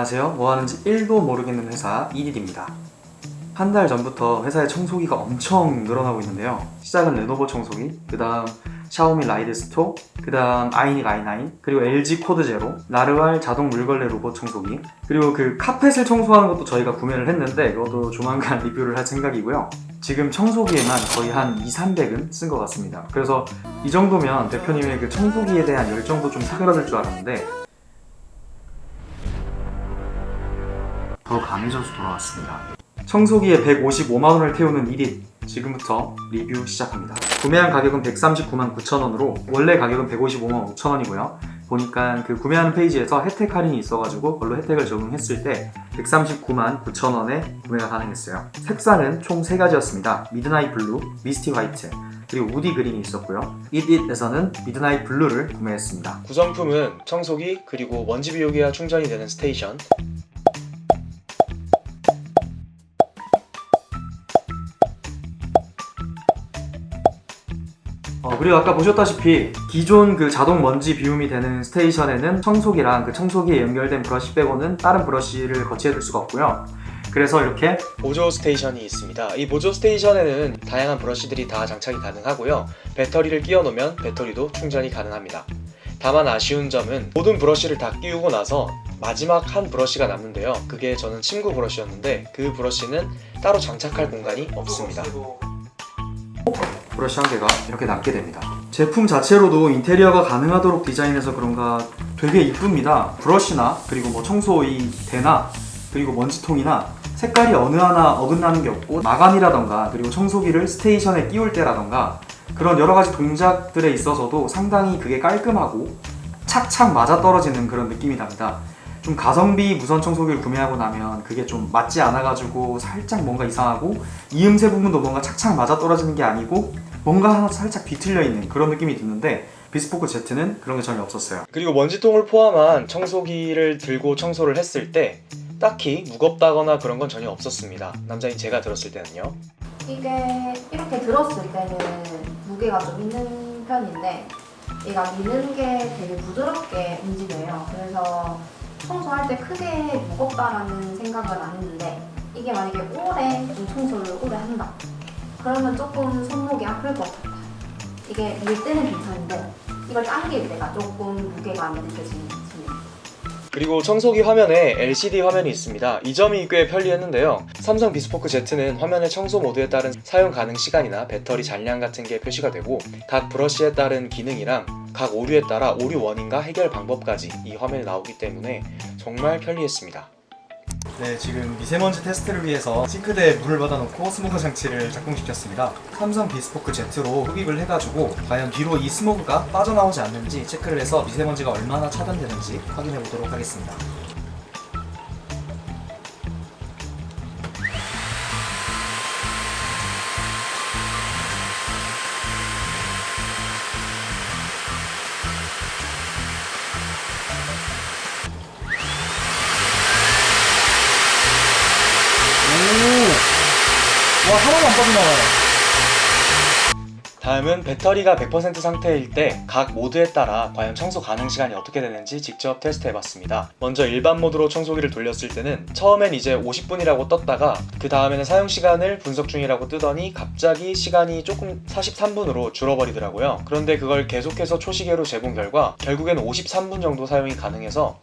안녕하세요. 뭐 하는지 1도 모르겠는 회사 이딜입니다. 한 달 전부터 회사의 청소기가 엄청 늘어나고 있는데요. 시작은 레노버 청소기, 그 다음 샤오미 라이드 스토, 그 다음 아이닉 i9, 그리고 LG 코드 제로, 나르왈 자동 물걸레 로봇 청소기, 그리고 그 카펫을 청소하는 것도 저희가 구매를 했는데 이것도 조만간 리뷰를 할 생각이고요. 지금 청소기에만 거의 한 200~300은 쓴 것 같습니다. 그래서 이 정도면 대표님의 그 청소기에 대한 열정도 좀 사그라들 줄 알았는데 더 강해져서 돌아왔습니다. 청소기에 155만원을 태우는 이딜, 지금부터 리뷰 시작합니다. 구매한 가격은 139만 9천원으로 원래 가격은 155만 5천원이고요. 보니까 그 구매하는 페이지에서 혜택 할인이 있어가지고 그걸로 혜택을 적용했을 때 139만 9천원에 구매가 가능했어요. 색상은 총 3가지였습니다. 미드나잇 블루, 미스티 화이트, 그리고 우디 그린이 있었고요. 이딜에서는 미드나잇 블루를 구매했습니다. 구성품은 청소기, 그리고 먼지 비우기와 충전이 되는 스테이션, 그리고 아까 보셨다시피 기존 그 자동 먼지 비움이 되는 스테이션에는 청소기랑 그 청소기에 연결된 브러쉬 빼고는 다른 브러쉬를 거치해 둘 수가 없고요. 그래서 이렇게 보조 스테이션이 있습니다. 이 보조 스테이션에는 다양한 브러쉬들이 다 장착이 가능하고요. 배터리를 끼워 놓으면 배터리도 충전이 가능합니다. 다만 아쉬운 점은 모든 브러쉬를 다 끼우고 나서 마지막 한 브러쉬가 남는데요. 그게 저는 침구 브러쉬였는데 그 브러쉬는 따로 장착할 공간이 없습니다. 브러쉬 한 개가 이렇게 남게 됩니다. 제품 자체로도 인테리어가 가능하도록 디자인해서 그런가 되게 이쁩니다. 브러쉬나 그리고 뭐 청소 이 대나 그리고 먼지통이나 색깔이 어느 하나 어긋나는 게 없고, 마감이라던가 그리고 청소기를 스테이션에 끼울 때라던가 그런 여러 가지 동작들에 있어서도 상당히 그게 깔끔하고 착착 맞아떨어지는 그런 느낌이 납니다. 좀 가성비 무선 청소기를 구매하고 나면 그게 좀 맞지 않아가지고 살짝 뭔가 이상하고 이음새 부분도 뭔가 착착 맞아떨어지는 게 아니고 뭔가 하나 살짝 뒤틀려 있는 그런 느낌이 드는데 비스포크 Z는 그런 게 전혀 없었어요. 그리고 먼지통을 포함한 청소기를 들고 청소를 했을 때 딱히 무겁다거나 그런 건 전혀 없었습니다. 남자인 제가 들었을 때는요. 이게 이렇게 들었을 때는 무게가 좀 있는 편인데 얘가 미는 게 되게 부드럽게 움직여요. 그래서 청소할 때 크게 무겁다라는 생각을 안 했는데, 이게 만약에 오래 좀 청소를 오래 한다 그러면 조금 손목이 아플 것 같아요. 이게 밀 때는 괜찮은데 이걸 당길 때가 조금 무게감이 느껴지는 것 같습니다. 그리고 청소기 화면에 LCD 화면이 있습니다. 이 점이 꽤 편리했는데요. 삼성 비스포크 Z는 화면의 청소 모드에 따른 사용 가능 시간이나 배터리 잔량 같은 게 표시가 되고, 각 브러쉬에 따른 기능이랑 각 오류에 따라 오류 원인과 해결 방법까지 이 화면에 나오기 때문에 정말 편리했습니다. 네, 지금 미세먼지 테스트를 위해서 싱크대에 물을 받아놓고 스모그 장치를 작동시켰습니다. 삼성 비스포크 Z로 흡입을 해가지고 과연 뒤로 이 스모그가 빠져나오지 않는지 체크를 해서 미세먼지가 얼마나 차단되는지 확인해 보도록 하겠습니다. 와, 하나도 안 빠져나와요. 다음은 배터리가 100% 상태일 때 각 모드에 따라 과연 청소 가능 시간이 어떻게 되는지 직접 테스트해봤습니다. 먼저 일반 모드로 청소기를 돌렸을 때는 처음엔 이제 50분이라고 떴다가 그 다음에는 사용 시간을 분석 중이라고 뜨더니 갑자기 시간이 조금 43분으로 줄어버리더라고요. 그런데 그걸 계속해서 초시계로 재본 결과 결국에는 53분 정도 사용이 가능해서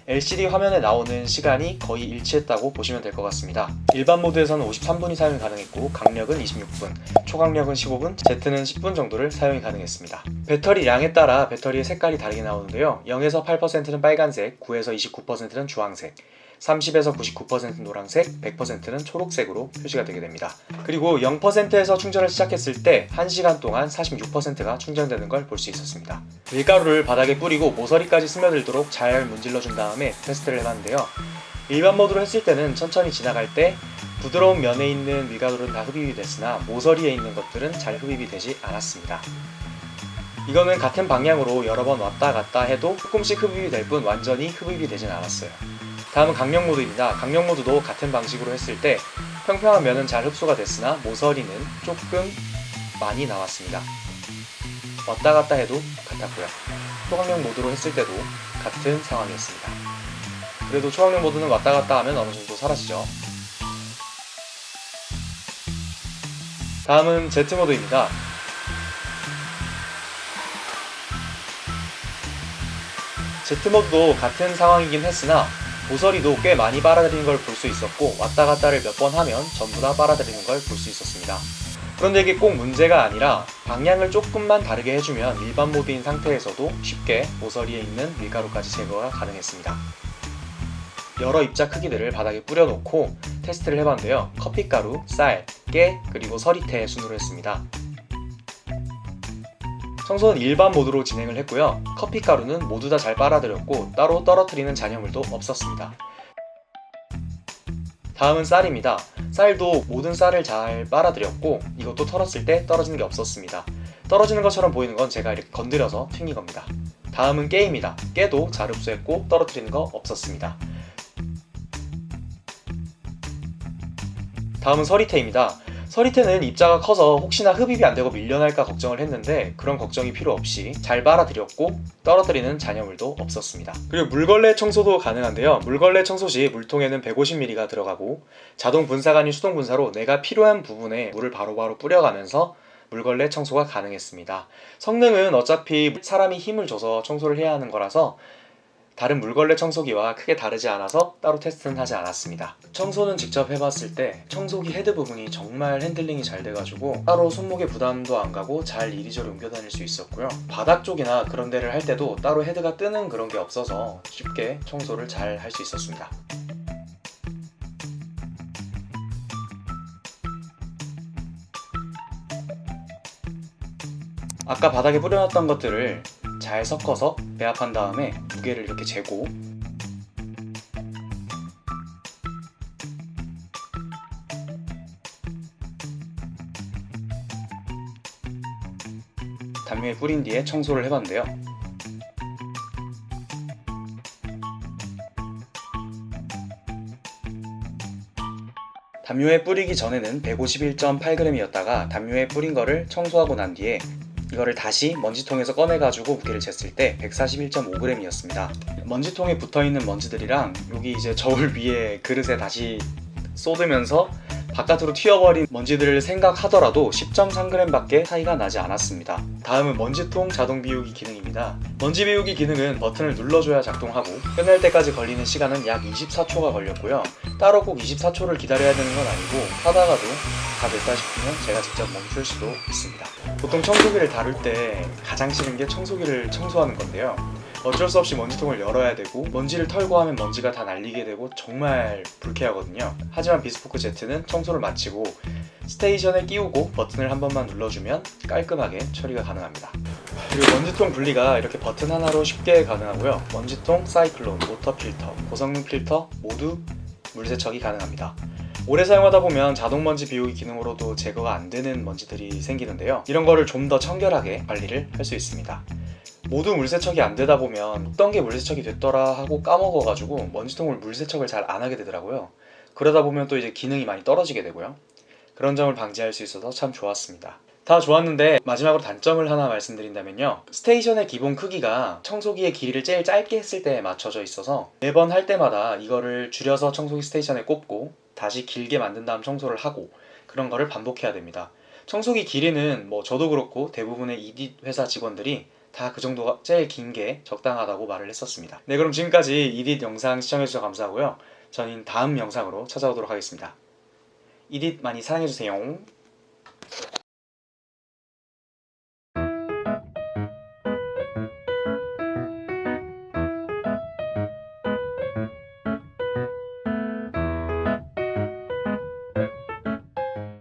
LCD 화면에 나오는 시간이 거의 일치했다고 보시면 될 것 같습니다. 일반 모드에서는 53분이 사용이 가능했고 강력은 26분, 초강력은 15분, Z는 10분 정도를 사용이 가능했습니다. 배터리 양에 따라 배터리의 색깔이 다르게 나오는데요. 0에서 8%는 빨간색, 9에서 29%는 주황색, 30에서 99%는 노란색, 100%는 초록색으로 표시가 되게 됩니다. 그리고 0%에서 충전을 시작했을 때 1시간 동안 46%가 충전되는 걸 볼 수 있었습니다. 밀가루를 바닥에 뿌리고 모서리까지 스며들도록 잘 문질러준 다음에 테스트를 해봤는데요. 일반 모드로 했을 때는 천천히 지나갈 때 부드러운 면에 있는 밀가루는 다 흡입이 됐으나 모서리에 있는 것들은 잘 흡입이 되지 않았습니다. 이거는 같은 방향으로 여러 번 왔다 갔다 해도 조금씩 흡입이 될 뿐 완전히 흡입이 되진 않았어요. 다음은 강력 모드입니다. 강력 모드도 같은 방식으로 했을 때 평평한 면은 잘 흡수가 됐으나 모서리는 조금 많이 나왔습니다. 왔다 갔다 해도 같았고요. 초강력 모드로 했을 때도 같은 상황이었습니다. 그래도 초강력 모드는 왔다 갔다 하면 어느 정도 사라지죠. 다음은 Z 모드입니다. Z 모드도 같은 상황이긴 했으나 모서리도 꽤 많이 빨아들이는 걸 볼 수 있었고 왔다 갔다를 몇 번 하면 전부 다 빨아들이는 걸 볼 수 있었습니다. 그런데 이게 꼭 문제가 아니라 방향을 조금만 다르게 해주면 일반 모드인 상태에서도 쉽게 모서리에 있는 밀가루까지 제거가 가능했습니다. 여러 입자 크기들을 바닥에 뿌려놓고 테스트를 해봤는데요. 커피가루, 쌀, 깨, 그리고 서리태 순으로 했습니다. 청소는 일반 모드로 진행을 했고요. 커피가루는 모두 다 잘 빨아들였고 따로 떨어뜨리는 잔여물도 없었습니다. 다음은 쌀입니다. 쌀도 모든 쌀을 잘 빨아들였고 이것도 털었을 때 떨어지는 게 없었습니다. 떨어지는 것처럼 보이는 건 제가 이렇게 건드려서 튕긴 겁니다. 다음은 깨입니다. 깨도 잘 흡수했고 떨어뜨리는 거 없었습니다. 다음은 서리태입니다. 서리태는 입자가 커서 혹시나 흡입이 안되고 밀려날까 걱정을 했는데 그런 걱정이 필요 없이 잘 빨아들였고 떨어뜨리는 잔여물도 없었습니다. 그리고 물걸레 청소도 가능한데요. 물걸레 청소 시 물통에는 150ml가 들어가고 자동 분사가 아닌 수동 분사로 내가 필요한 부분에 물을 바로바로 뿌려가면서 물걸레 청소가 가능했습니다. 성능은 어차피 사람이 힘을 줘서 청소를 해야 하는 거라서 다른 물걸레 청소기와 크게 다르지 않아서 따로 테스트는 하지 않았습니다. 청소는 직접 해봤을 때 청소기 헤드 부분이 정말 핸들링이 잘 돼가지고 따로 손목에 부담도 안 가고 잘 이리저리 옮겨 다닐 수 있었고요. 바닥 쪽이나 그런 데를 할 때도 따로 헤드가 뜨는 그런 게 없어서 쉽게 청소를 잘 할 수 있었습니다. 아까 바닥에 뿌려놨던 것들을 잘 섞어서 배합한 다음에 무게를 이렇게 재고 담요에 뿌린 뒤에 청소를 해봤는데요. 담요에 뿌리기 전에는 151.8g이었다가 담요에 뿌린 거를 청소하고 난 뒤에 이거를 다시 먼지통에서 꺼내가지고 무게를 쟀을 때 141.5g이었습니다. 먼지통에 붙어있는 먼지들이랑 여기 이제 저울 위에 그릇에 다시 쏟으면서 바깥으로 튀어버린 먼지들을 생각하더라도 10.3g 밖에 차이가 나지 않았습니다. 다음은 먼지통 자동 비우기 기능입니다. 먼지 비우기 기능은 버튼을 눌러줘야 작동하고 끝날 때까지 걸리는 시간은 약 24초가 걸렸고요. 따로 꼭 24초를 기다려야 되는 건 아니고 하다가도 다 됐다 싶으면 제가 직접 멈출 수도 있습니다. 보통 청소기를 다룰 때 가장 싫은 게 청소기를 청소하는 건데요. 어쩔 수 없이 먼지통을 열어야 되고 먼지를 털고 하면 먼지가 다 날리게 되고 정말 불쾌하거든요. 하지만 비스포크 Z는 청소를 마치고 스테이션에 끼우고 버튼을 한 번만 눌러주면 깔끔하게 처리가 가능합니다. 그리고 먼지통 분리가 이렇게 버튼 하나로 쉽게 가능하고요. 먼지통, 사이클론, 워터 필터, 고성능 필터 모두 물세척이 가능합니다. 오래 사용하다 보면 자동 먼지 비우기 기능으로도 제거가 안 되는 먼지들이 생기는데요. 이런 거를 좀 더 청결하게 관리를 할 수 있습니다. 모두 물세척이 안 되다 보면 어떤 게 물세척이 됐더라 하고 까먹어가지고 먼지통을 물세척을 잘 안 하게 되더라고요. 그러다 보면 또 이제 기능이 많이 떨어지게 되고요. 그런 점을 방지할 수 있어서 참 좋았습니다. 다 좋았는데 마지막으로 단점을 하나 말씀드린다면요. 스테이션의 기본 크기가 청소기의 길이를 제일 짧게 했을 때에 맞춰져 있어서 매번 할 때마다 이거를 줄여서 청소기 스테이션에 꼽고 다시 길게 만든 다음 청소를 하고 그런 거를 반복해야 됩니다. 청소기 길이는 뭐 저도 그렇고 대부분의 이딧 회사 직원들이 다 그 정도가 제일 긴 게 적당하다고 말을 했었습니다. 네, 그럼 지금까지 이딧 영상 시청해주셔서 감사하고요. 저는 다음 영상으로 찾아오도록 하겠습니다. 이딧 많이 사랑해주세요.